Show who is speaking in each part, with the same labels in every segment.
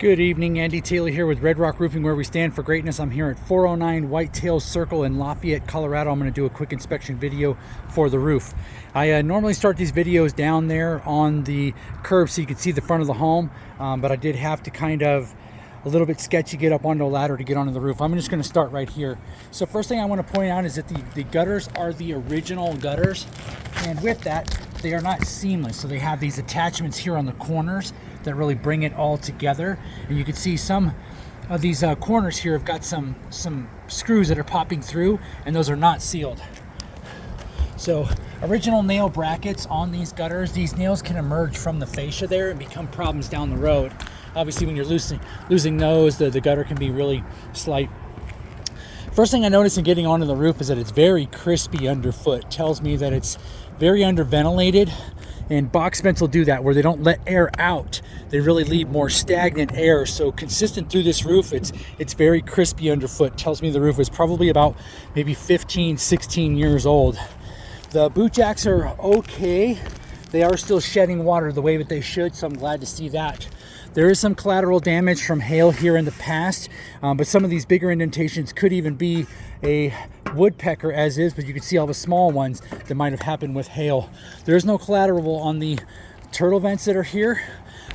Speaker 1: Good evening, Andy Taylor here with Red Rock Roofing, where we stand for greatness. I'm here at 409 Whitetail Circle in Lafayette, Colorado. I'm going to do a quick inspection video for the roof. I normally start these videos down there on the curb so you can see the front of the home, but I did have to kind of a little bit sketchy get up onto a ladder to get onto the roof. I'm just going to start right here. So first thing I want to point out is that the gutters are the original gutters, and with that they are not seamless. So they have these attachments here on the corners that really bring it all together, and you can see some of these corners here have got some screws that are popping through, and those are not sealed. So original nail brackets on these gutters. These nails can emerge from the fascia there and become problems down the road. Obviously when you're losing those, the gutter can be really slight. First thing I noticed in getting onto the roof is that it's very crispy underfoot. Tells me that it's very underventilated, and box vents will do that, where they don't let air out. They really leave more stagnant air. So consistent through this roof, it's very crispy underfoot. Tells me the roof is probably about maybe 15, 16 years old. The boot jacks are okay. They are still shedding water the way that they should, so I'm glad to see that. There is some collateral damage from hail here in the past, but some of these bigger indentations could even be a woodpecker as is, but you can see all the small ones that might have happened with hail. There is no collateral on the turtle vents that are here,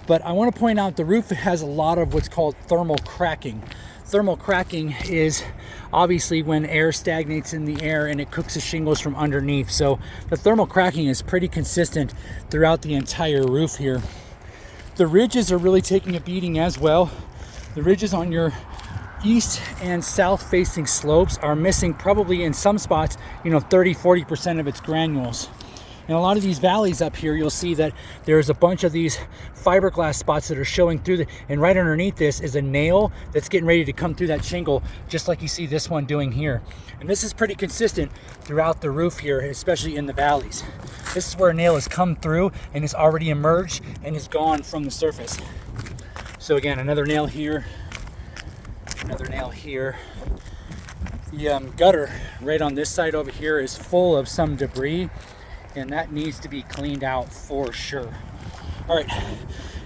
Speaker 1: but I want to point out the roof has a lot of what's called thermal cracking. Thermal cracking is obviously when air stagnates in the air and it cooks the shingles from underneath. So the thermal cracking is pretty consistent throughout the entire roof here. The ridges are really taking a beating as well. The ridges on your east and south facing slopes are missing probably in some spots, 30-40% of its granules. In a lot of these valleys up here, you'll see that there's a bunch of these fiberglass spots that are showing through and right underneath this is a nail that's getting ready to come through that shingle, just like you see this one doing here. And this is pretty consistent throughout the roof here, especially in the valleys. This is where a nail has come through and has already emerged and is gone from the surface. So again, another nail here, another nail here. The gutter right on this side over here is full of some debris, and that needs to be cleaned out for sure. All right,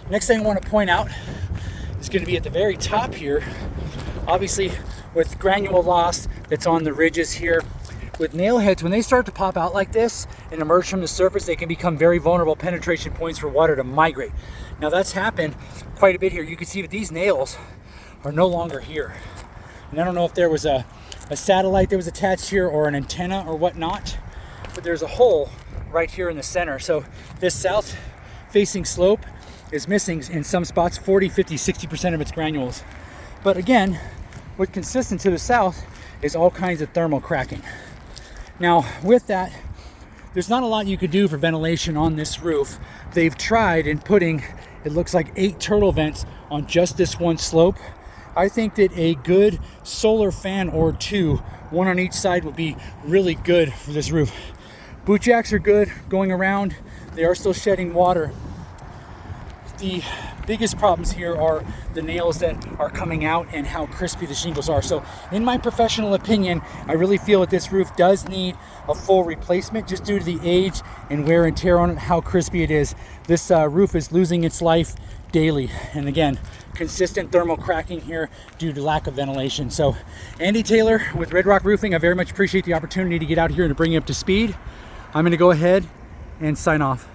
Speaker 1: next thing I want to point out is going to be at the very top here. Obviously with granule loss that's on the ridges here, with nail heads, when they start to pop out like this and emerge from the surface, they can become very vulnerable penetration points for water to migrate. Now that's happened quite a bit here. You can see that these nails are no longer here. And I don't know if there was a satellite that was attached here or an antenna or whatnot, but there's a hole right here in the center. So this south facing slope is missing in some spots 40, 50, 60% of its granules. But again, what's consistent to the south is all kinds of thermal cracking. Now with that, there's not a lot you could do for ventilation on this roof. They've tried in putting, it looks like 8 turtle vents on just this one slope. I think that a good solar fan or 2, one on each side, would be really good for this roof. Boot jacks are good going around. They are still shedding water. The biggest problems here are the nails that are coming out and how crispy the shingles are. So in my professional opinion, I really feel that this roof does need a full replacement just due to the age and wear and tear on it, how crispy it is. This roof is losing its life daily. And again, consistent thermal cracking here due to lack of ventilation. So Andy Taylor with Red Rock Roofing, I very much appreciate the opportunity to get out here and to bring you up to speed. I'm going to go ahead and sign off.